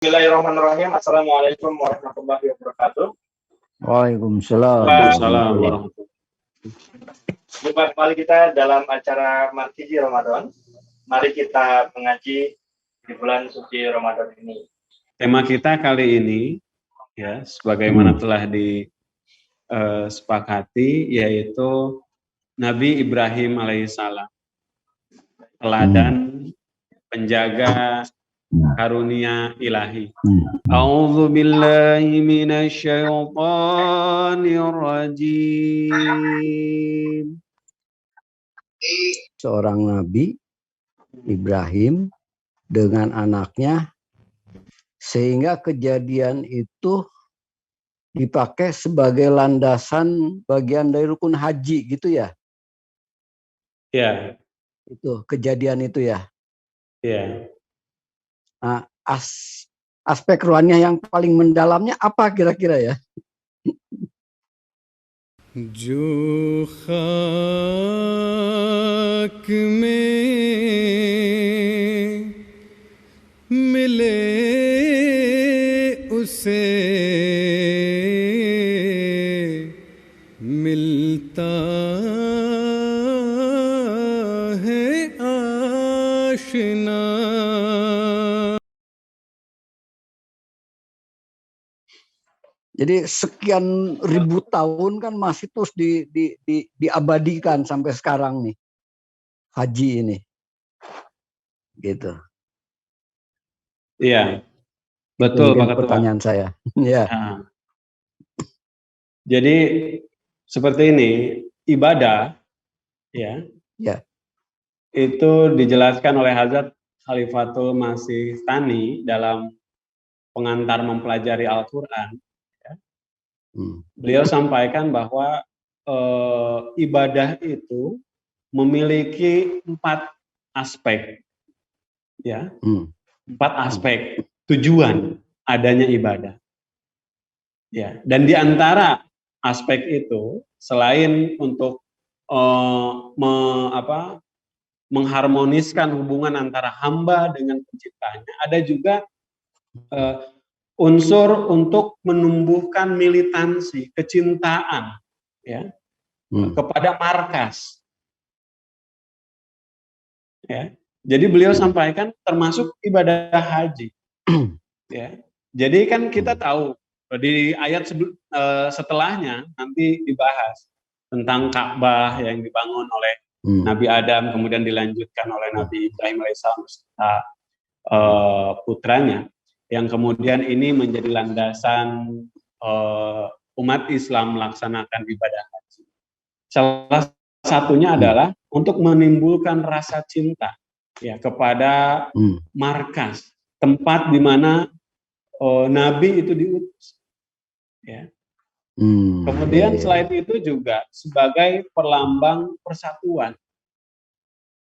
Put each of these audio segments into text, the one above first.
Bismillahirrahmanirrahim. Assalamualaikum warahmatullahi wabarakatuh. Waalaikumsalam. Waalaikumsalam. Jumpa kembali kita dalam acara Markiji Ramadan. Mari kita mengaji di bulan suci Ramadan ini. Tema kita kali ini, ya, sebagaimana telah disepakati, yaitu Nabi Ibrahim alaihissalam, teladan penjaga karunia ilahi. A'udzu billahi minasyaitonir rajim. Seorang nabi Ibrahim dengan anaknya, sehingga kejadian itu dipakai sebagai landasan bagian dari rukun haji gitu ya? Ya. Itu kejadian itu ya. Ya. Nah, aspek rohaniah yang paling mendalamnya apa kira-kira ya? Jo khak mein mile use milta hai ashna. Jadi sekian ribu tahun kan masih terus diabadikan sampai sekarang nih haji ini, gitu. Iya, betul Pak Ketua. Pertanyaan saya. Ya. Nah, jadi seperti ini, ibadah, ya, itu dijelaskan oleh Hazrat Khalifatul Masih Tsani dalam pengantar mempelajari Al-Quran. Beliau sampaikan bahwa ibadah itu memiliki 4 aspek, ya, 4 aspek tujuan adanya ibadah, ya. Dan di antara aspek itu, selain untuk mengharmoniskan hubungan antara hamba dengan penciptanya, ada juga unsur untuk menumbuhkan militansi, kecintaan, ya, kepada markas. Ya. Jadi beliau sampaikan termasuk ibadah haji. Ya. Jadi kan kita tahu di ayat setelahnya nanti dibahas tentang Ka'bah yang dibangun oleh Nabi Adam, kemudian dilanjutkan oleh Nabi Ibrahim alaihissalam beserta putranya, yang kemudian ini menjadi landasan umat Islam melaksanakan ibadah haji. Salah satunya adalah untuk menimbulkan rasa cinta, ya, kepada markas, tempat di mana Nabi itu diutus, ya. Kemudian selain itu juga sebagai perlambang persatuan.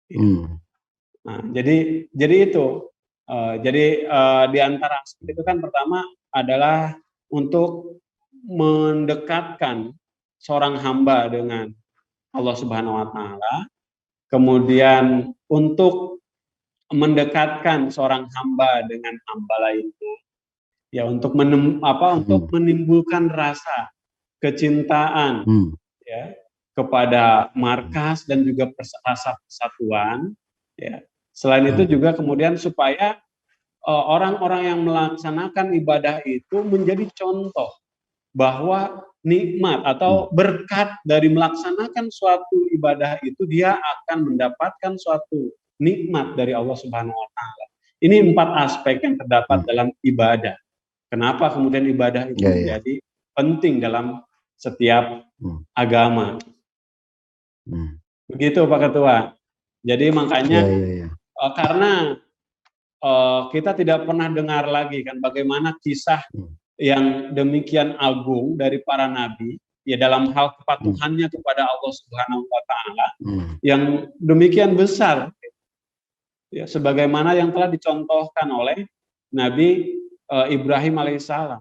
Ya. Nah, jadi itu. Jadi di antara aspek itu kan pertama adalah untuk mendekatkan seorang hamba dengan Allah Subhanahu wa taala, kemudian untuk mendekatkan seorang hamba dengan hamba lainnya, ya, untuk menimbulkan rasa kecintaan, ya, kepada markas dan juga rasa persatuan, ya. Selain itu juga kemudian supaya orang-orang yang melaksanakan ibadah itu menjadi contoh bahwa nikmat atau berkat dari melaksanakan suatu ibadah itu dia akan mendapatkan suatu nikmat dari Allah Subhanahu wa taala. Ini 4 aspek yang terdapat dalam ibadah. Kenapa kemudian ibadah itu menjadi penting dalam setiap agama. Begitu Pak Ketua. Jadi makanya karena kita tidak pernah dengar lagi kan bagaimana kisah yang demikian agung dari para nabi, ya, dalam hal kepatuhannya kepada Allah Subhanahu wa taala yang demikian besar, ya, sebagaimana yang telah dicontohkan oleh Nabi Ibrahim alaihissalam.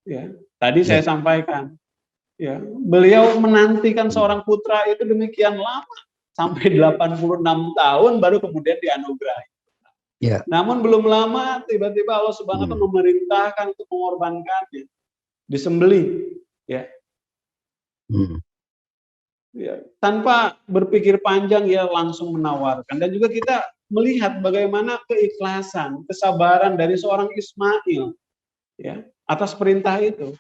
Ya, tadi saya sampaikan, ya, beliau menantikan seorang putra itu demikian lama sampai 86 tahun baru kemudian dianugerahi. Ya. Namun belum lama tiba-tiba Allah Subhanahu wa taala memerintahkan untuk mengorbankannya, disembelih, ya. Ya, tanpa berpikir panjang ya langsung menawarkan. Dan juga kita melihat bagaimana keikhlasan, kesabaran dari seorang Ismail, ya, atas perintah itu.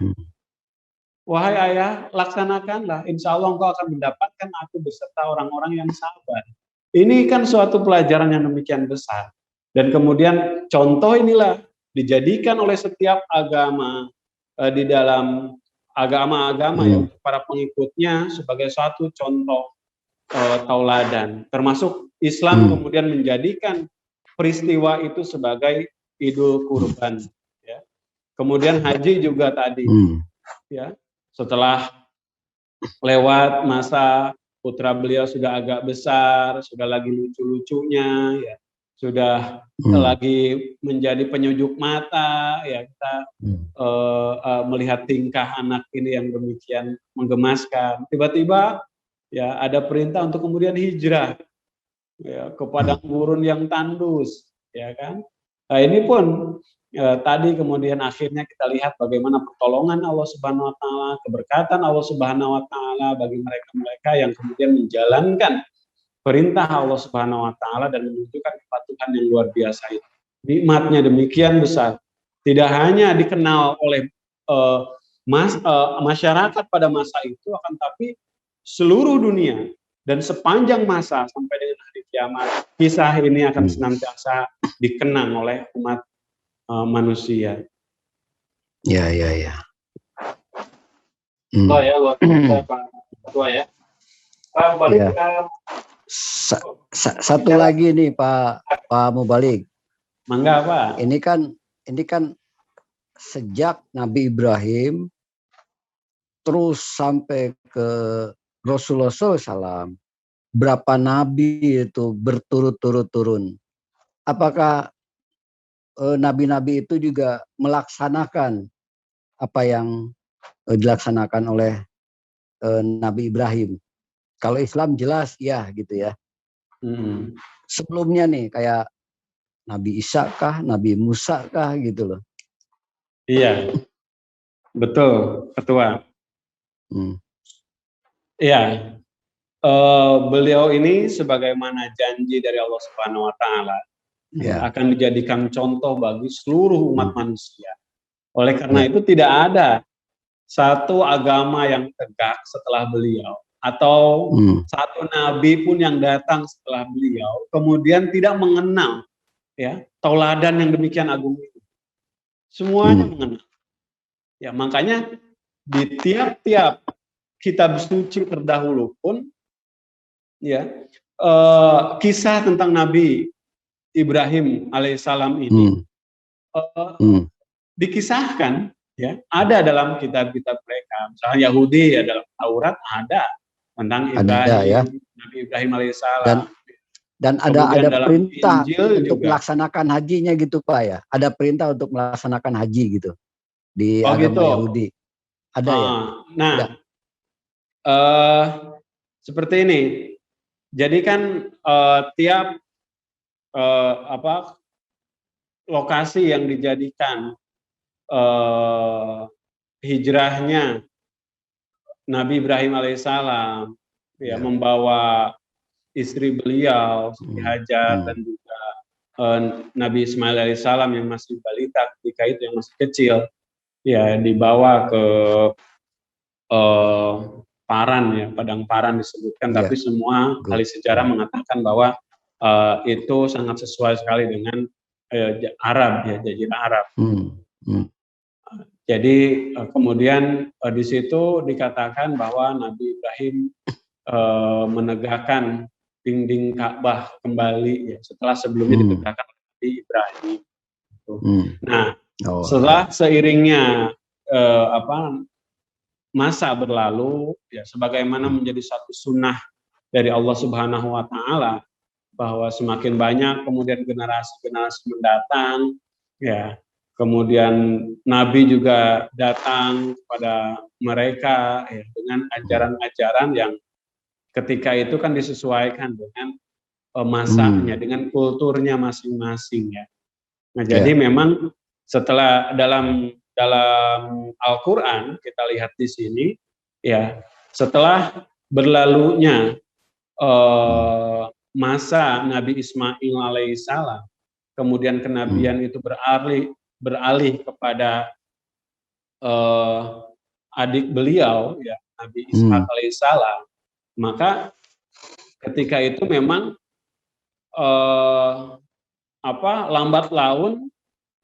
Wahai ayah, laksanakanlah, insya Allah engkau akan mendapatkan aku beserta orang-orang yang sabar. Ini kan suatu pelajaran yang demikian besar. Dan kemudian contoh inilah dijadikan oleh setiap agama di dalam agama-agama ya, untuk para pengikutnya sebagai suatu contoh tauladan. Termasuk Islam kemudian menjadikan peristiwa itu sebagai Idul Kurban. Ya. Kemudian haji juga tadi, ya. Setelah lewat masa putra beliau sudah agak besar, sudah lagi lucu-lucunya, ya, sudah lagi menjadi penyujuk mata, ya, kita melihat tingkah anak ini yang demikian menggemaskan. Tiba-tiba ya ada perintah untuk kemudian hijrah, ya, ke padang gurun yang tandus, ya kan. Nah ini pun tadi kemudian akhirnya kita lihat bagaimana pertolongan Allah Subhanahu wa taala, keberkatan Allah Subhanahu wa taala bagi mereka-mereka yang kemudian menjalankan perintah Allah Subhanahu wa taala dan menunjukkan kepatuhan yang luar biasa itu. Nikmatnya demikian besar. Tidak hanya dikenal oleh masyarakat pada masa itu, akan tapi seluruh dunia dan sepanjang masa sampai dengan hari kiamat, kisah ini akan senantiasa dikenang oleh umat manusia. Ya. Ya, luar biasa Pak Ketua ya. Balik Ya. Satu lagi nih Pak Mubalik. Mangga Pak. Ini kan sejak Nabi Ibrahim terus sampai ke Rasulullah SAW, berapa nabi itu berturut-turut turun. Apakah nabi-nabi itu juga melaksanakan apa yang dilaksanakan oleh Nabi Ibrahim? Kalau Islam jelas ya gitu ya. Sebelumnya nih kayak Nabi Isa kah, Nabi Musa kah gitu loh. Iya, betul Ketua. Iya, beliau ini sebagaimana janji dari Allah Subhanahu wa taala akan dijadikan contoh bagi seluruh umat manusia. Oleh karena itu tidak ada satu agama yang tegak setelah beliau atau satu nabi pun yang datang setelah beliau kemudian tidak mengenal ya tauladan yang demikian agung itu. Semuanya mengenal. Ya, makanya di tiap-tiap kitab suci terdahulu pun ya kisah tentang Nabi Ibrahim alaihissalam ini dikisahkan ya, ada dalam kitab-kitab mereka. Misalnya Yahudi ya dalam Taurat ada tentang Ibrahim, Nabi Ibrahim alaihissalam. Dan ada perintah Injil untuk juga melaksanakan hajinya gitu Pak ya. Ada perintah untuk melaksanakan haji gitu di agama gitu. Yahudi. Ada ya. Nah, seperti ini. Jadi kan tiap lokasi yang dijadikan hijrahnya Nabi Ibrahim alaihissalam ya membawa istri beliau Siti Hajar dan juga Nabi Ismail alaihissalam yang masih balita ketika itu, yang masih kecil ya dibawa ke Paran ya, Padang Paran disebutkan, tapi semua ahli sejarah mengatakan bahwa itu sangat sesuai sekali dengan Arab ya, jazirah Arab. Jadi kemudian di situ dikatakan bahwa Nabi Ibrahim menegakkan dinding Ka'bah kembali ya, setelah sebelumnya ditegakkan oleh Nabi Ibrahim. Nah, setelah seiringnya masa berlalu ya, sebagaimana menjadi satu sunnah dari Allah Subhanahu wa taala bahwa semakin banyak kemudian generasi-generasi mendatang ya, kemudian Nabi juga datang kepada mereka ya, dengan ajaran-ajaran yang ketika itu kan disesuaikan dengan masanya dengan kulturnya masing-masing ya. Nah, jadi memang setelah dalam Al-Qur'an kita lihat di sini ya, setelah berlalunya masa Nabi Ismail alaihissalam, kemudian kenabian itu beralih kepada adik beliau ya, Nabi Ishak alaihissalam, maka ketika itu memang lambat laun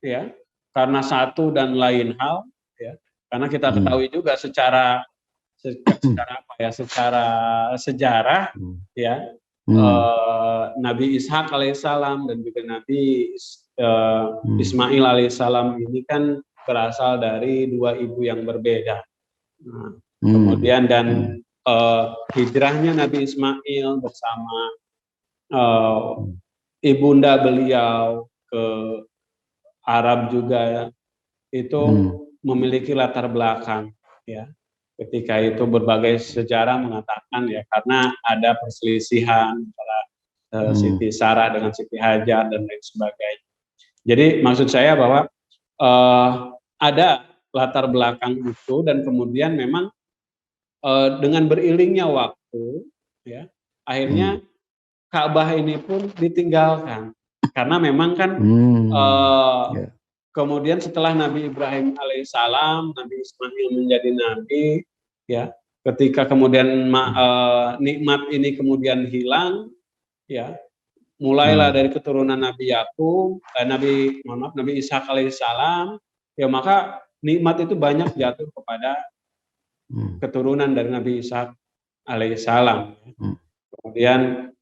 ya, karena satu dan lain hal ya, karena kita ketahui juga secara sejarah ya, Nabi Ishak alaihissalam dan juga Nabi Ismail alaihissalam ini kan berasal dari dua ibu yang berbeda. Nah, kemudian dan hijrahnya Nabi Ismail bersama ibunda beliau ke Arab juga itu memiliki latar belakang ya. Ketika itu berbagai sejarah mengatakan ya, karena ada perselisihan antara Siti Sarah dengan Siti Hajar dan lain sebagainya. Jadi maksud saya bahwa ada latar belakang itu, dan kemudian memang dengan beriringnya waktu ya, akhirnya Ka'bah ini pun ditinggalkan karena memang kan kemudian setelah Nabi Ibrahim alaihissalam, Nabi Ismail menjadi nabi ya, ketika kemudian nikmat ini kemudian hilang ya, mulailah dari keturunan Nabi Yakub, Nabi Ishak alaihissalam ya, maka nikmat itu banyak jatuh kepada keturunan dari Nabi Ishak alaihissalam. Kemudian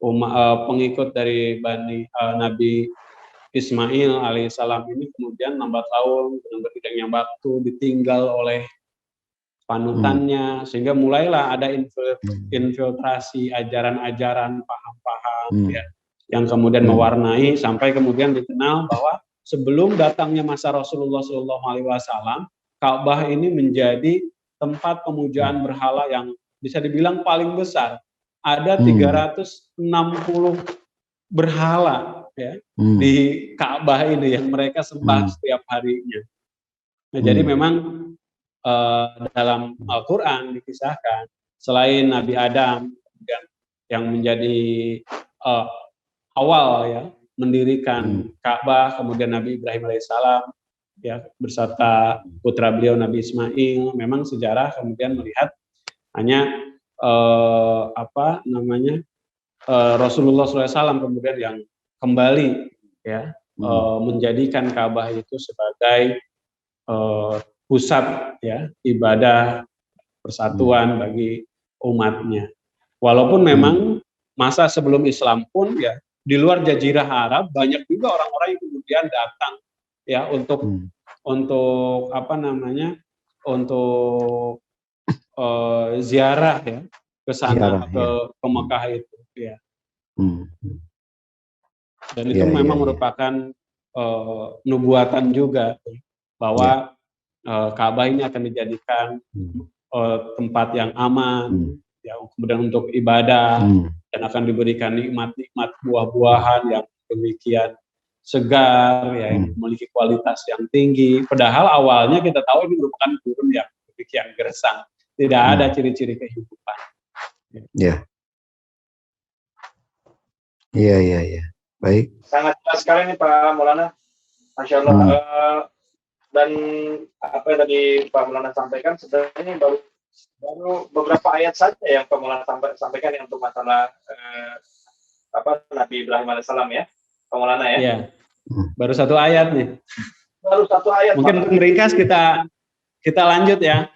pengikut dari Nabi Ismail alaihissalam ini kemudian lambat laun dengan berpindahnya waktu ditinggal oleh panutannya, sehingga mulailah ada infiltrasi ajaran-ajaran, paham-paham ya, yang kemudian mewarnai sampai kemudian dikenal bahwa sebelum datangnya masa Rasulullah SAW, Ka'bah ini menjadi tempat pemujaan berhala yang bisa dibilang paling besar. Ada 360 berhala ya di Ka'bah ini yang mereka sembah setiap harinya. Nah, jadi memang dalam Al-Qur'an dikisahkan selain Nabi Adam yang menjadi awal ya mendirikan Ka'bah, kemudian Nabi Ibrahim alaihissalam ya beserta putra beliau Nabi Ismail, memang sejarah kemudian melihat hanya Rasulullah SAW kemudian yang kembali ya menjadikan Ka'bah itu sebagai pusat ya ibadah persatuan bagi umatnya. Walaupun memang masa sebelum Islam pun ya di luar Jazirah Arab banyak juga orang-orang yang kemudian datang ya untuk ziarah ya ke sana, ke Mekah itu ya. Dan itu memang merupakan nubuatan juga bahwa Ka'bah ini akan dijadikan tempat yang aman ya, kemudian untuk ibadah, dan akan diberikan nikmat-nikmat buah-buahan yang demikian segar ya, yang memiliki kualitas yang tinggi. Padahal awalnya kita tahu ini merupakan gurun yang demikian gersang, tidak ada ciri-ciri kehidupan. Iya. Baik. Sangat jelas sekali nih Pak Maulana, Masya Allah. Dan apa yang tadi Pak Maulana sampaikan sebenarnya baru beberapa ayat saja yang Pak Maulana sampaikan yang untuk masalah Nabi Ibrahim alaihissalam ya, Pak Maulana ya. Iya. Baru satu ayat nih. Baru satu ayat. Mungkin untuk meringkas kita lanjut ya.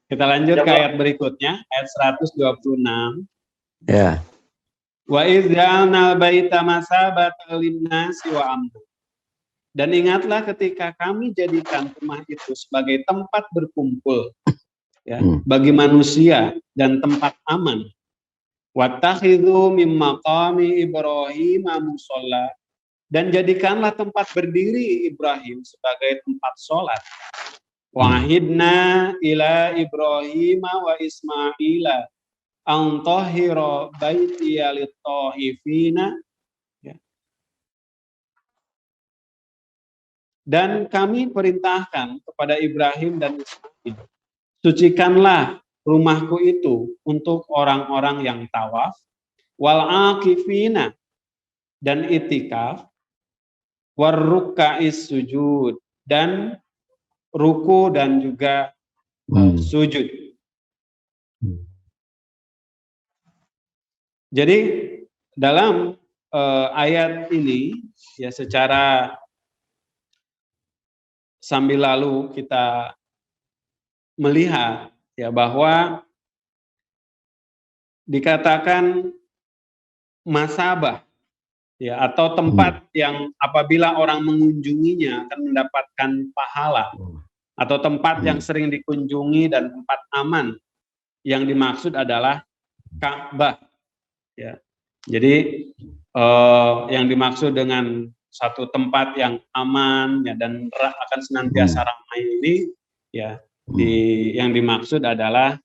Kita lanjut ke ayat berikutnya, ayat 126. Ya. Wa idz ja'alnal baita masabatan lin-nasi wa amna. Dan ingatlah ketika kami jadikan rumah itu sebagai tempat berkumpul ya, bagi manusia dan tempat aman. Wattakhidhu mim maqami Ibrahim musalla. Dan jadikanlah tempat berdiri Ibrahim sebagai tempat sholat. Wahidna ila Ibrahim wa Ismaila antahira baitiya lit-thahifina, ya. Dan kami perintahkan kepada Ibrahim dan Ismail, sucikanlah rumahku itu untuk orang-orang yang tawaf, wal akifina, dan itikaf, war ruka'is sujud, dan ruku dan juga sujud. Jadi dalam ayat ini ya, secara sambil lalu kita melihat ya bahwa dikatakan masabah ya, atau tempat yang apabila orang mengunjunginya akan mendapatkan pahala, atau tempat yang sering dikunjungi dan tempat aman. Yang dimaksud adalah Ka'bah ya. Jadi yang dimaksud dengan satu tempat yang aman ya, dan akan senantiasa ramai ini ya, yang dimaksud adalah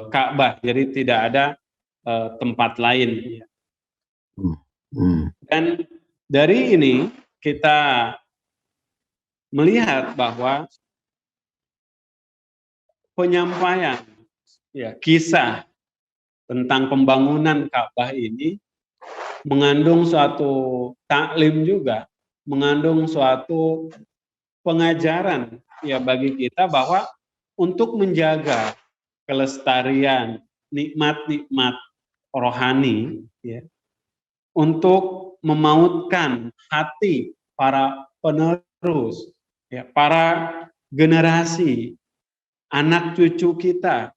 Ka'bah. Jadi tidak ada tempat lain ya. Dan dari ini kita melihat bahwa penyampaian ya, kisah tentang pembangunan Ka'bah ini mengandung suatu taklim juga, mengandung suatu pengajaran ya bagi kita bahwa untuk menjaga kelestarian nikmat-nikmat rohani ya, untuk memautkan hati para penerus ya, para generasi anak cucu kita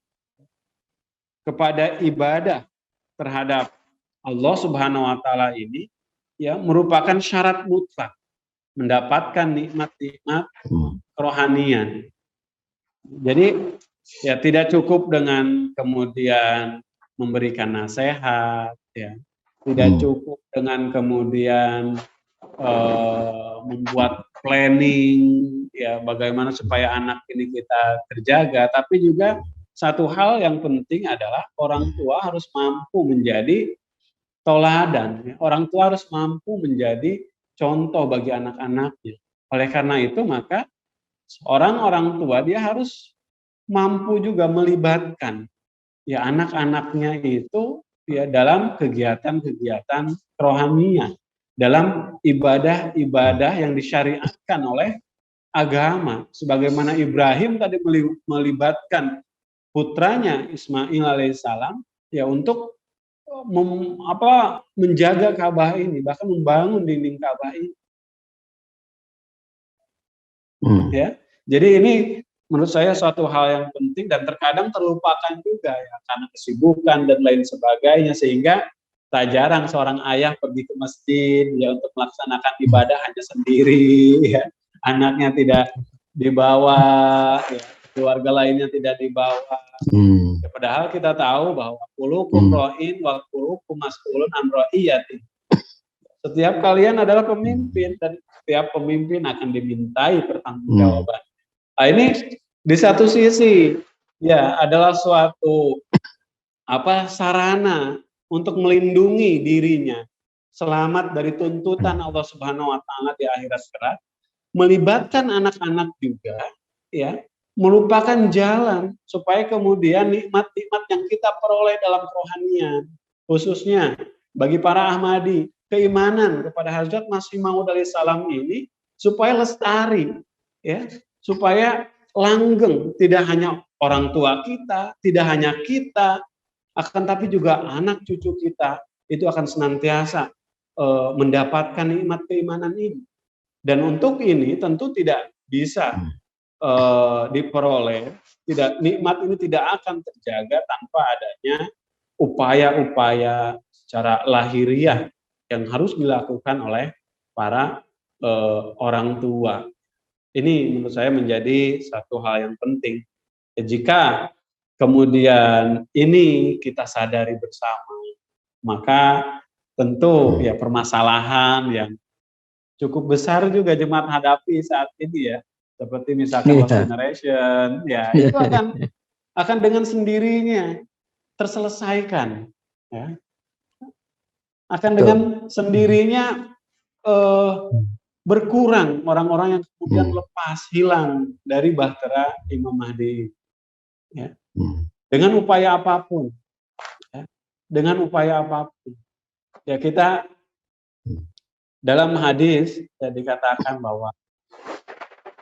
kepada ibadah terhadap Allah Subhanahu wa taala ini ya, merupakan syarat mutlak mendapatkan nikmat-nikmat kerohanian. Jadi ya tidak cukup dengan kemudian memberikan nasihat ya, tidak cukup dengan kemudian membuat planning ya bagaimana supaya anak ini kita terjaga, tapi juga satu hal yang penting adalah orang tua harus mampu menjadi toladan ya. Orang tua harus mampu menjadi contoh bagi anak-anaknya. Oleh karena itu maka orang tua dia harus mampu juga melibatkan ya anak-anaknya itu ya dalam kegiatan-kegiatan rohaniah, dalam ibadah-ibadah yang disyariatkan oleh agama. Sebagaimana Ibrahim tadi melibatkan putranya Ismail alaihissalam ya untuk menjaga Ka'bah ini, bahkan membangun dinding Ka'bah ini. Ya, jadi ini menurut saya suatu hal yang penting dan terkadang terlupakan juga ya karena kesibukan dan lain sebagainya, sehingga tak jarang seorang ayah pergi ke masjid ya untuk melaksanakan ibadah hanya sendiri ya, anaknya tidak dibawa ya, keluarga lainnya tidak dibawa. Ya, padahal kita tahu bahwa kulukum ro'in wa kulukum mas'ulun an ro'iyati. Setiap kalian adalah pemimpin dan setiap pemimpin akan dimintai pertanggungjawaban. Nah, ini di satu sisi ya adalah suatu sarana untuk melindungi dirinya selamat dari tuntutan Allah Subhanahu wa taala di akhirat kelak. Melibatkan anak-anak juga ya merupakan jalan supaya kemudian nikmat-nikmat yang kita peroleh dalam kerohanian, khususnya bagi para Ahmadi, keimanan kepada Hazrat Masih Maud alaihissalam ini supaya lestari ya, supaya langgeng, tidak hanya orang tua kita, tidak hanya kita, akan tapi juga anak cucu kita itu akan senantiasa mendapatkan nikmat keimanan ini. Dan untuk ini tentu tidak bisa diperoleh, nikmat ini tidak akan terjaga tanpa adanya upaya-upaya secara lahiriah yang harus dilakukan oleh para orang tua. Ini menurut saya menjadi satu hal yang penting. Jika kemudian ini kita sadari bersama, maka tentu ya permasalahan yang cukup besar juga jemaat hadapi saat ini ya, seperti misalkan lost generation ya, itu akan dengan sendirinya terselesaikan, ya. Akan dengan sendirinya berkurang orang-orang yang kemudian lepas, hilang dari bahtera Imam Mahdi, ya. Dengan upaya apapun, ya. Dengan upaya apapun, ya. Kita dalam hadis ya dikatakan bahwa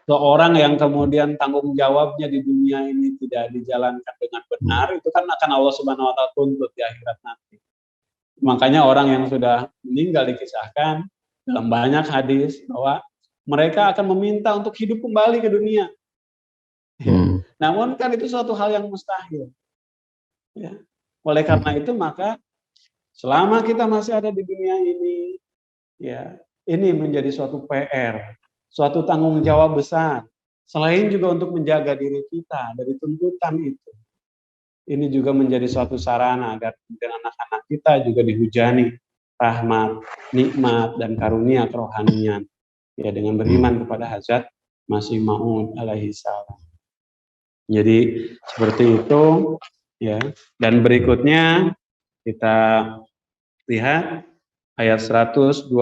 seorang yang kemudian tanggung jawabnya di dunia ini tidak dijalankan dengan benar, itu kan akan Allah Subhanahu wa Ta'ala tuntut di akhirat nanti. Makanya orang yang sudah meninggal dikisahkan dalam banyak hadis bahwa mereka akan meminta untuk hidup kembali ke dunia. Ya. Namun kan itu suatu hal yang mustahil. Ya. Oleh karena itu maka selama kita masih ada di dunia ini, ya, ini menjadi suatu PR, suatu tanggung jawab besar. Selain juga untuk menjaga diri kita dari tuntutan itu. Ini juga menjadi suatu sarana agar anak-anak kita juga dihujani rahmat, nikmat, dan karunia kerohanian. Ya, dengan beriman kepada Hazrat Masih Maud alaihi salam. Jadi seperti itu, ya. Dan berikutnya kita lihat ayat 127.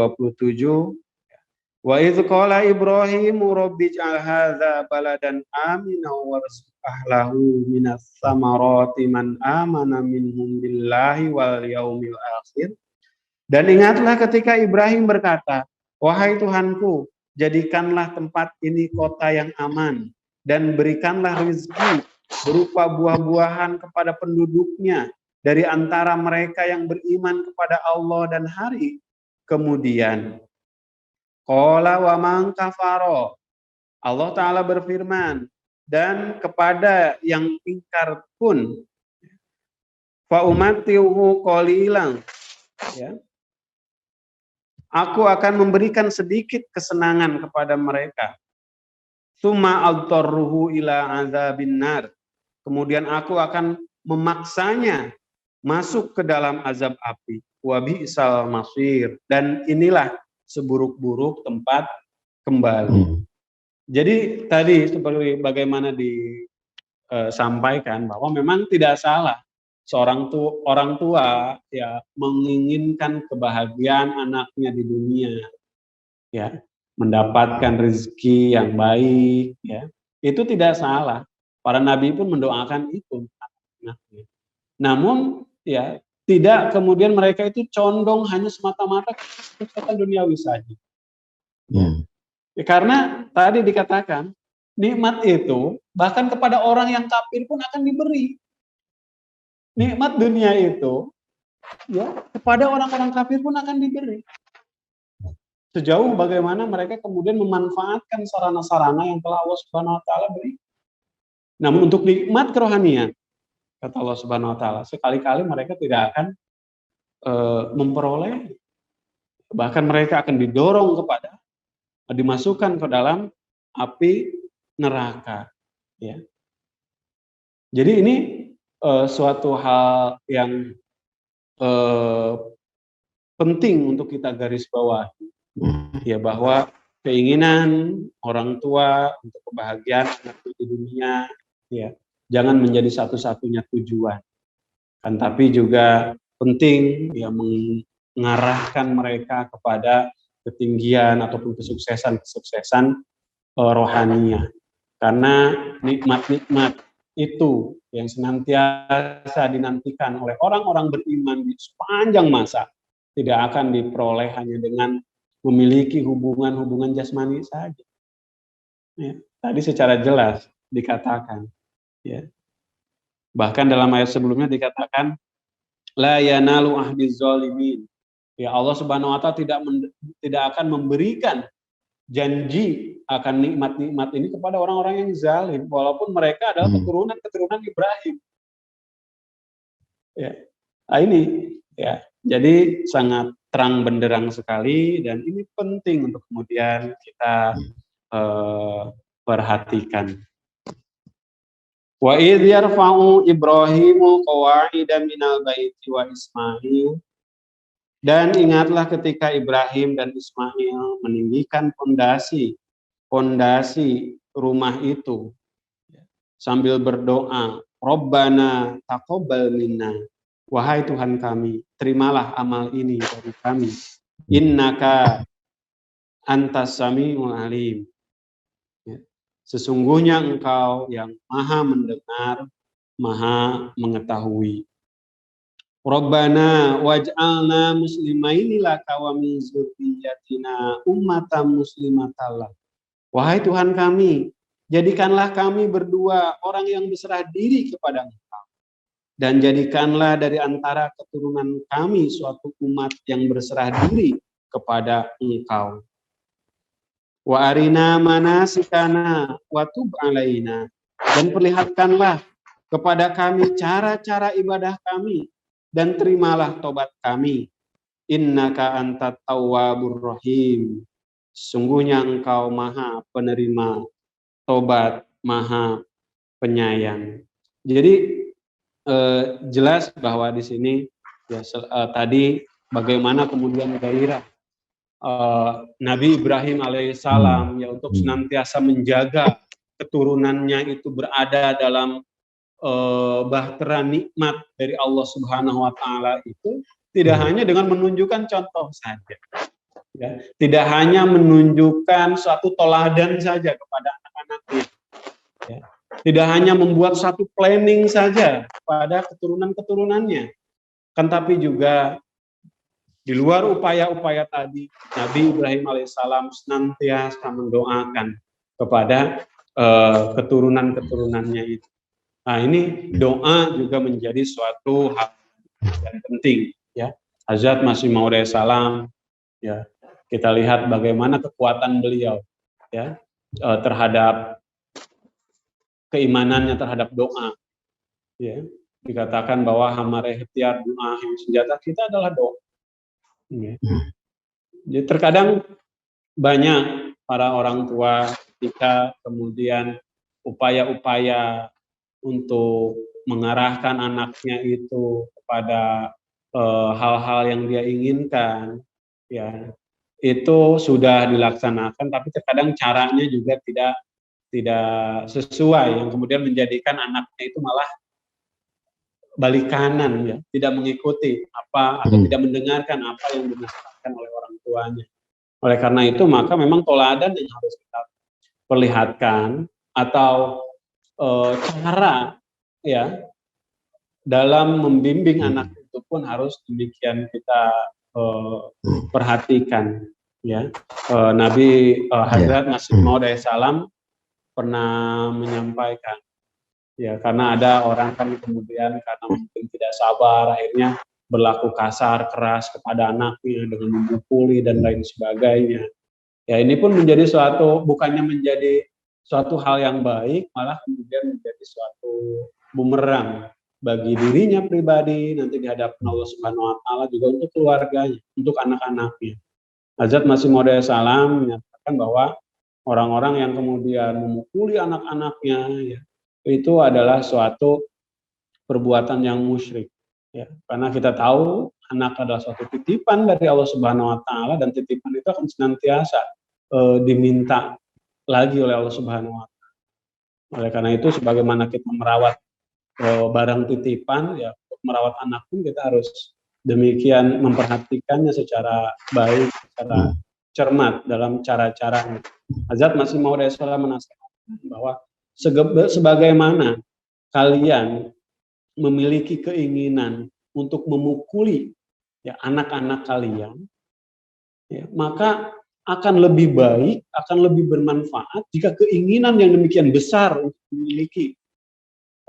Wa idz qala Ibrahim rabbi ij'al hadza baladan aminan warzuq ahlahu minas samarati man amana minhum billahi wal yaumil akhir. Dan ingatlah ketika Ibrahim berkata, wahai Tuhanku, jadikanlah tempat ini kota yang aman dan berikanlah rezeki berupa buah-buahan kepada penduduknya dari antara mereka yang beriman kepada Allah dan hari kemudian. Qala wa man kafaro. Allah Ta'ala berfirman, dan kepada yang ingkar pun fa umatihu qalilan, ya, aku akan memberikan sedikit kesenangan kepada mereka. Tsumma altarruhu ila azabin nar. Kemudian aku akan memaksanya masuk ke dalam azab api. Wa bi'sal masir. Dan inilah seburuk-buruk tempat kembali. Jadi tadi seperti bagaimana disampaikan bahwa memang tidak salah orang tua ya menginginkan kebahagiaan anaknya di dunia, ya, mendapatkan rezeki yang baik, ya, itu tidak salah. Para nabi pun mendoakan itu anaknya. Namun ya tidak kemudian mereka itu condong hanya semata-mata kesuksesan duniawi saja. Ya, karena tadi dikatakan nikmat itu bahkan kepada orang yang kafir pun akan diberi. Nikmat dunia itu ya kepada orang-orang kafir pun akan diberi. Sejauh bagaimana mereka kemudian memanfaatkan sarana-sarana yang telah Allah Subhanahu wa Ta'ala beri. Namun untuk nikmat kerohanian, kata Allah Subhanahu wa Ta'ala, sekali-kali mereka tidak akan memperoleh, bahkan mereka akan didorong kepada dimasukkan ke dalam api neraka, ya. Jadi ini suatu hal yang penting untuk kita garis bawahi, ya, bahwa keinginan orang tua untuk kebahagiaan anak di dunia, ya, jangan menjadi satu-satunya tujuan, kan, tapi juga penting ya mengarahkan mereka kepada ketinggian ataupun kesuksesan rohaniah. Karena nikmat-nikmat itu yang senantiasa dinantikan oleh orang-orang beriman di sepanjang masa tidak akan diperoleh hanya dengan memiliki hubungan jasmani saja. Ya, tadi secara jelas dikatakan, ya. Bahkan dalam ayat sebelumnya dikatakan la yanalu ahdiz zalimin. Ya, Allah Subhanahu wa Ta'ala tidak akan memberikan janji akan nikmat-nikmat ini kepada orang-orang yang zalim walaupun mereka adalah keturunan Ibrahim. Ya. Nah, ini ya. Jadi sangat terang benderang sekali dan ini penting untuk kemudian kita perhatikan. Wa idh yarfa'u Ibrahimu qawa'ida minal baiti wa Ismail. Dan ingatlah ketika Ibrahim dan Ismail meninggikan pondasi rumah itu sambil berdoa, Rabbana taqabbal minna. Wahai Tuhan kami, terimalah amal ini dari kami. Innaka antas samiul alim. Ya. Sesungguhnya Engkau yang maha mendengar, maha mengetahui. Rabbana waj'alna muslimaini laka wa min dzurriyyatina ummatan muslimatan lak. Wahai Tuhan kami, jadikanlah kami berdua orang yang berserah diri kepada Engkau. Dan jadikanlah dari antara keturunan kami suatu umat yang berserah diri kepada Engkau. Wa arina manasikana wa tub alaina. Dan perlihatkanlah kepada kami cara-cara ibadah kami dan terimalah tobat kami. Innaka antat tawwabur rahim. Sungguhnya Engkau maha penerima tobat, maha penyayang. Jadi jelas bahwa di sini ya, tadi bagaimana kemudian gairah Nabi Ibrahim alaihissalam ya untuk senantiasa menjaga keturunannya itu berada dalam bahtera nikmat dari Allah Subhanahu wa taala itu tidak hanya dengan menunjukkan contoh saja. Ya, tidak hanya menunjukkan suatu teladan saja kepada anak-anaknya. Ya. Tidak hanya membuat satu planning saja pada keturunan-keturunannya, kan tapi juga di luar upaya-upaya tadi, Nabi Ibrahim alaihissalam senantiasa mendoakan kepada keturunan-keturunannya itu. Nah, ini doa juga menjadi suatu hal yang penting, ya. Hazrat Masih Maud salam, ya, kita lihat bagaimana kekuatan beliau, ya, terhadap keimanannya terhadap doa, ya. Dikatakan bahwa hamare ikhtiar doa yang senjata kita adalah doa. Ya. Jadi terkadang banyak para orang tua ketika kemudian upaya-upaya untuk mengarahkan anaknya itu kepada hal-hal yang dia inginkan, ya, itu sudah dilaksanakan, tapi terkadang caranya juga tidak sesuai, yang kemudian menjadikan anaknya itu malah balik kanan, ya, tidak mengikuti apa atau tidak mendengarkan apa yang dinasihatkan oleh orang tuanya. Oleh karena itu maka memang teladan yang harus kita perlihatkan atau cara, ya, dalam membimbing anak itu pun harus demikian kita perhatikan, ya. Nabi Hazrat Masih Maud salam pernah menyampaikan, ya, karena ada orang kan kemudian karena mungkin tidak sabar akhirnya berlaku kasar keras kepada anaknya dengan memukuli dan lain sebagainya. Ya, ini pun menjadi suatu, bukannya menjadi suatu hal yang baik, malah kemudian menjadi suatu bumerang bagi dirinya pribadi nanti di hadapan Allah Subhanahu wa taala, juga untuk keluarganya, untuk anak-anaknya. Hazrat Masih Maud salam menyatakan bahwa orang-orang yang kemudian memukuli anak-anaknya, ya, itu adalah suatu perbuatan yang musyrik, ya, karena kita tahu anak adalah suatu titipan dari Allah Subhanahu wa taala, dan titipan itu akan senantiasa diminta lagi oleh Allah Subhanahu wa taala. Oleh karena itu sebagaimana kita merawat barang titipan, ya, untuk merawat anak pun kita harus demikian memperhatikannya secara baik, secara cermat dalam cara-caranya. Hazrat Masih Maud menasihatkan bahwa sebagaimana kalian memiliki keinginan untuk memukuli, ya, anak-anak kalian, ya, maka akan lebih baik, akan lebih bermanfaat jika keinginan yang demikian besar untuk memiliki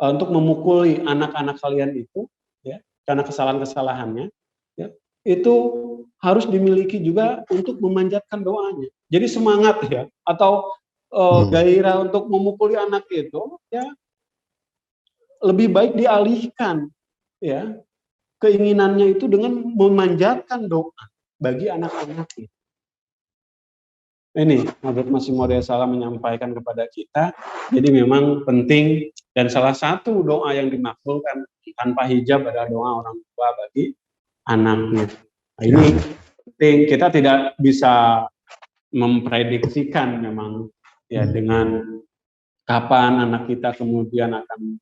untuk memukuli anak-anak kalian itu, ya, karena kesalahan-kesalahannya, ya, itu harus dimiliki juga untuk memanjatkan doanya. Jadi semangat, ya, atau gairah untuk memukuli anak itu, ya, lebih baik dialihkan, ya, keinginannya itu dengan memanjatkan doa bagi anak-anaknya. Ini Hazrat Masih Maud salam menyampaikan kepada kita. Jadi memang penting, dan salah satu doa yang dimakbulkan tanpa hijab adalah doa orang tua bagi anaknya. Nah, ini penting, kita tidak bisa memprediksikan memang, ya, dengan kapan anak kita kemudian akan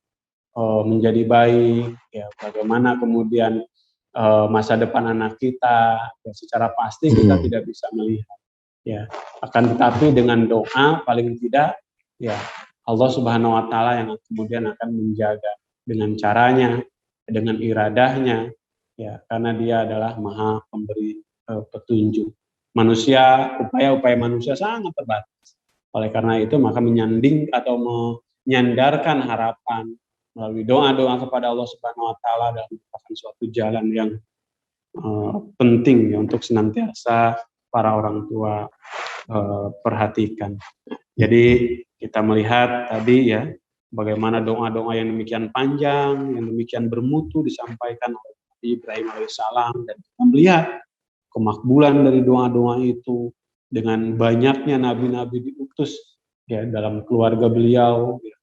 menjadi baik, ya bagaimana kemudian masa depan anak kita, ya secara pasti kita tidak bisa melihat, ya. Akan tetapi dengan doa paling tidak, ya Allah Subhanahu Wa Taala yang kemudian akan menjaga dengan caranya, dengan iradahnya, ya karena Dia adalah Maha Pemberi petunjuk. Manusia, upaya-upaya manusia sangat terbatas. Oleh karena itu maka menyanding atau menyandarkan harapan melalui doa-doa kepada Allah Subhanahu Wa Taala adalah merupakan suatu jalan yang penting ya, untuk senantiasa para orang tua perhatikan. Jadi kita melihat tadi ya bagaimana doa-doa yang demikian panjang, yang demikian bermutu disampaikan oleh Nabi Ibrahim alaihissalam, dan kita melihat kemakbulan dari doa-doa itu dengan banyaknya nabi-nabi diutus ya dalam keluarga beliau, ya,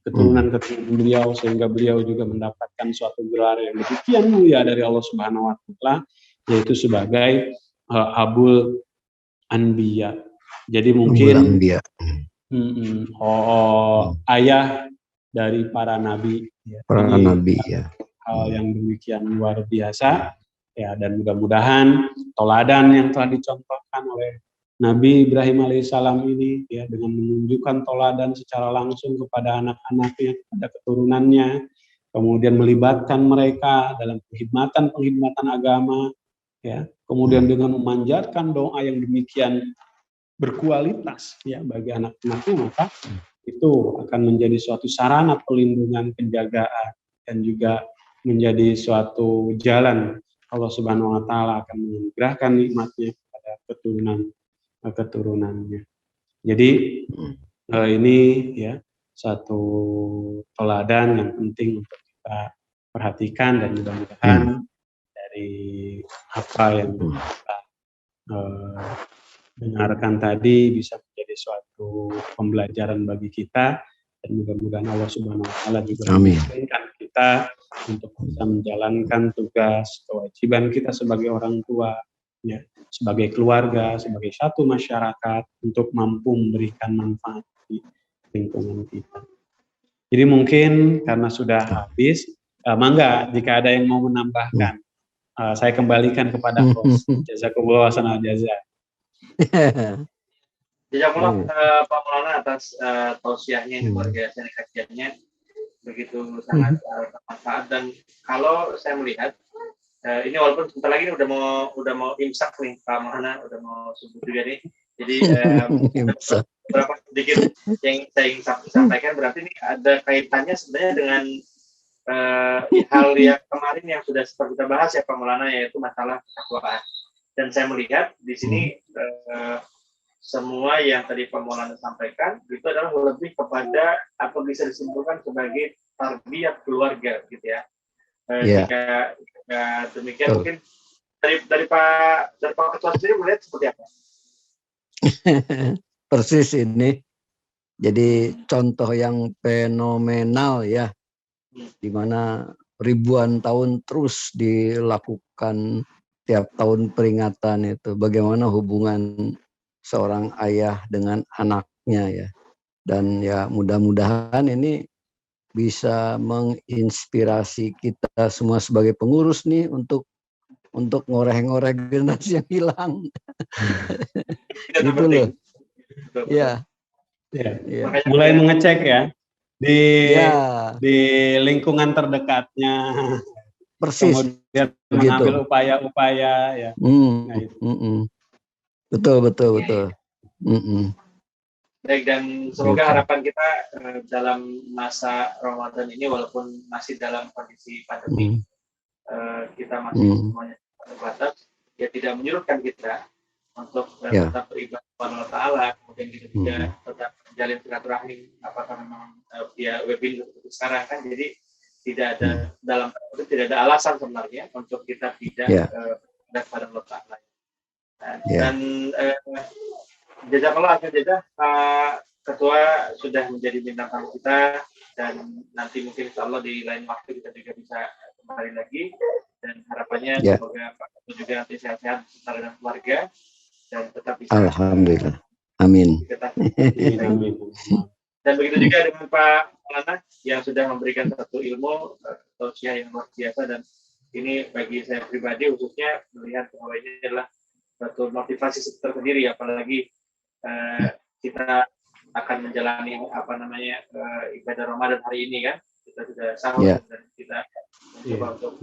keturunan-keturunan beliau, sehingga beliau juga mendapatkan suatu gelar yang demikian mulia dari Allah Subhanahu Wa Taala, yaitu sebagai Abul Anbiya. Jadi mungkin ayah dari para nabi, ya. Para nabi ya. Hal yang demikian luar biasa ya, dan mudah-mudahan teladan yang telah dicontohkan oleh Nabi Ibrahim alaihissalam ini ya, dengan menunjukkan teladan secara langsung kepada anak-anaknya, kepada keturunannya, kemudian melibatkan mereka dalam penghormatan agama, ya, kemudian dengan memanjatkan doa yang demikian berkualitas ya bagi anak-anaknya, maka itu akan menjadi suatu sarana perlindungan, penjagaan, dan juga menjadi suatu jalan Allah Subhanahu Wa Taala akan menganugerahkan nikmatnya kepada keturunannya. Jadi ini ya satu teladan yang penting untuk kita perhatikan, dan mudah-mudahan dari apa yang kita dengarkan tadi bisa menjadi suatu pembelajaran bagi kita, dan mudah-mudahan Allah Subhanahu Wa Taala juga memungkinkan kita untuk bisa menjalankan tugas kewajiban kita sebagai orang tua, ya, sebagai keluarga, sebagai satu masyarakat, untuk mampu memberikan manfaat di lingkungan kita. Jadi mungkin karena sudah habis, mangga jika ada yang mau menambahkan, saya kembalikan kepada host. Jazakumullah hasanal jazaa. Jazakumullah Pak Maulana atas tausiahnya yang luar biasa, kajiannya begitu sangat bermanfaat. Dan kalau saya melihat ini walaupun sebentar lagi udah mau imsak nih Pak Maulana, udah mau subuh juga nih. Jadi beberapa sedikit yang saya ingin sampaikan, berarti ini ada kaitannya sebenarnya dengan hal yang kemarin yang sudah sempat kita bahas ya Pak Maulana, yaitu masalah ketakwaan. Dan saya melihat di sini semua yang tadi Pak Maulana sampaikan itu adalah lebih kepada apa bisa disimpulkan sebagai tarbiyat keluarga, gitu ya. Jika demikian mungkin dari Pak Ketua sendiri melihat seperti apa? Persis ini. Jadi contoh yang fenomenal ya, di mana ribuan tahun terus dilakukan tiap tahun peringatan itu, bagaimana hubungan seorang ayah dengan anaknya ya. Dan ya mudah-mudahan ini bisa menginspirasi kita semua sebagai pengurus nih untuk ngoreh-ngoreh generasi yang hilang. Gitu loh. Ya. Mulai mengecek ya di lingkungan terdekatnya. Persis. Kemudian mengambil upaya-upaya ya. Nah, itu. Betul. Baik, dan semoga harapan kita dalam masa Ramadan ini, walaupun masih dalam kondisi pandemi, kita masih semuanya terbatas, ya tidak menyurutkan kita untuk tetap beribadah kepada Allah Ta'ala, kemudian kita juga tetap menjalin silaturahmi, apakah memang via webinar seperti sekarang kan. Jadi tidak ada tidak ada alasan sebenarnya untuk kita tidak beribadah kepada Allah Ta'ala. Dan jazakallah khairan, Pak Ketua sudah menjadi bintang tamu kita, dan nanti mungkin insya Allah di lain waktu kita juga bisa kembali lagi, dan harapannya semoga Pak Ketua juga nanti sehat-sehat bersama dengan keluarga dan tetap bisa. Alhamdulillah. Amin. Dan begitu juga dengan Pak Maulana yang sudah memberikan satu ilmu tausiah yang luar biasa, dan ini bagi saya pribadi khususnya melihat bahwa ini adalah satu motivasi tersendiri, apalagi kita akan menjalani ibadah Ramadan hari ini kan, kita sudah sahur dan kita mencoba untuk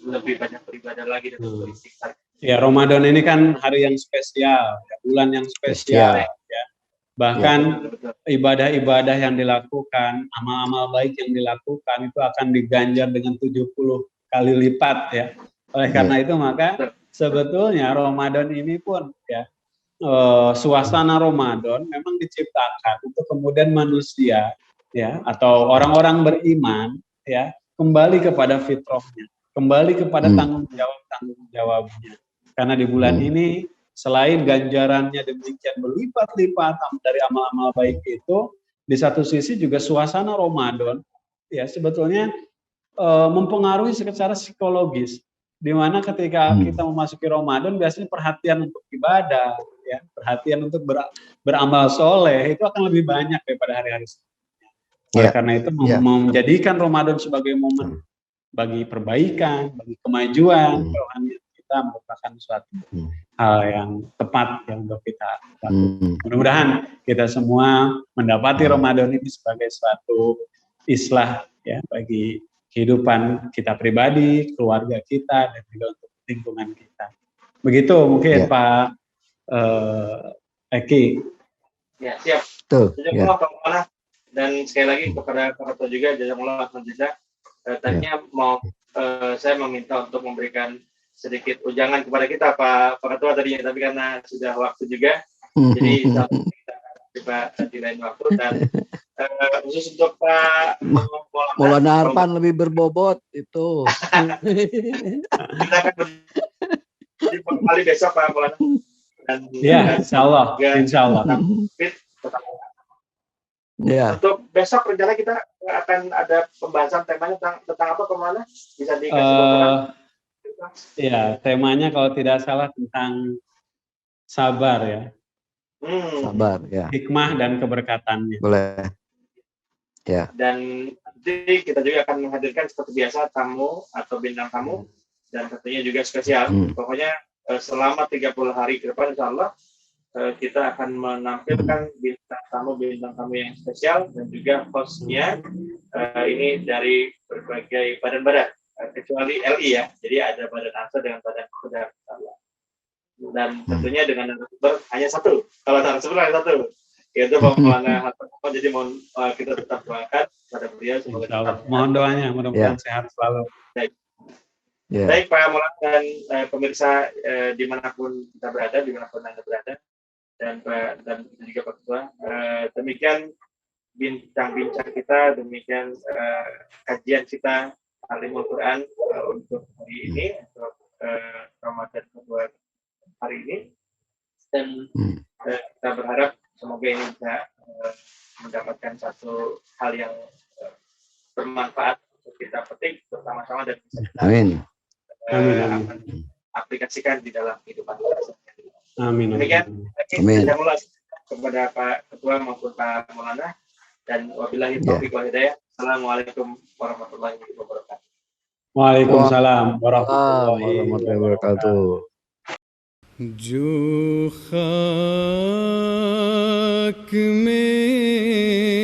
lebih banyak beribadah lagi dan beristighfar. Ya, Ramadan ini kan hari yang spesial, ya, bulan yang spesial. Ya. Bahkan ibadah-ibadah yang dilakukan, amal-amal baik yang dilakukan itu akan diganjar dengan 70 kali lipat ya. Oleh karena itu maka sebetulnya Ramadan ini pun ya suasana Ramadan memang diciptakan untuk kemudian manusia ya atau orang-orang beriman ya kembali kepada fitrahnya, kembali kepada tanggung jawabnya. Karena di bulan ini selain ganjarannya demikian berlipat-lipat dari amal-amal baik itu, di satu sisi juga suasana Ramadan ya sebetulnya mempengaruhi secara psikologis, di mana ketika kita memasuki Ramadan biasanya perhatian untuk ibadah ya, perhatian untuk beramal soleh itu akan lebih banyak daripada hari-hari sebelumnya. Oleh karena itu menjadikan Ramadan sebagai momen bagi perbaikan, bagi kemajuan rohani kita merupakan suatu hal yang tepat yang untuk kita lakukan. Mudah-mudahan kita semua mendapati Ramadan ini sebagai suatu islah ya bagi kehidupan kita pribadi, keluarga kita, dan juga untuk lingkungan kita. Begitu mungkin Pak Eki. Ya, siap. Jazakallah Pak Maulana. Dan sekali lagi kepada Pak Ketua juga, jazakallah khairan. Tadinya saya meminta untuk memberikan sedikit ujangan kepada kita Pak Ketua tadinya, tapi karena sudah waktu juga, jadi kita coba di lain waktu. Dan khusus untuk Pak Maulana Arfan lebih berbobot itu. Kita akan kembali besok Pak Maulana. Ya, insya Allah. Ya. Untuk besok rencana kita akan ada pembahasan temanya tentang apa kemana? Bisa dikasih bocoran? Ya, temanya kalau tidak salah tentang sabar ya. Sabar ya. Hikmah dan keberkatannya. Boleh. Ya. Dan nanti kita juga akan menghadirkan seperti biasa tamu atau bintang tamu dan tentunya juga spesial. Pokoknya selama 30 hari ke depan insya Allah kita akan menampilkan bintang tamu yang spesial dan juga hostnya ini dari berbagai badan-badan kecuali LI ya, jadi ada badan ASA dengan badan Kodam dan tentunya dengan narasumber hanya satu. Kalau narasumber hanya satu, yaitu Pak Maulana Hatta. Jadi mohon kita tetap doakan pada beliau semoga tetap mohon doanya mudah-mudahan sehat selalu. Baik Pak Maulana dan pemirsa dimanapun kita berada, dimanapun Anda berada, dan juga Pak Ketua, demikian bincang-bincang kita, demikian kajian kita Alimul Quran untuk hari ini, untuk Ramadan kedua hari ini, dan kita berharap semoga ini bisa mendapatkan satu hal yang bermanfaat untuk kita petik bersama-sama dan bisa kita aplikasikan di dalam kehidupan kita. Amin. Demikian, saya mulai kepada Pak Ketua maupun Pak Maulana, dan wabillahi taufiq wal hidayah. Assalamualaikum warahmatullahi wabarakatuh. Waalaikumsalam warahmatullahi wabarakatuh. जो खाक में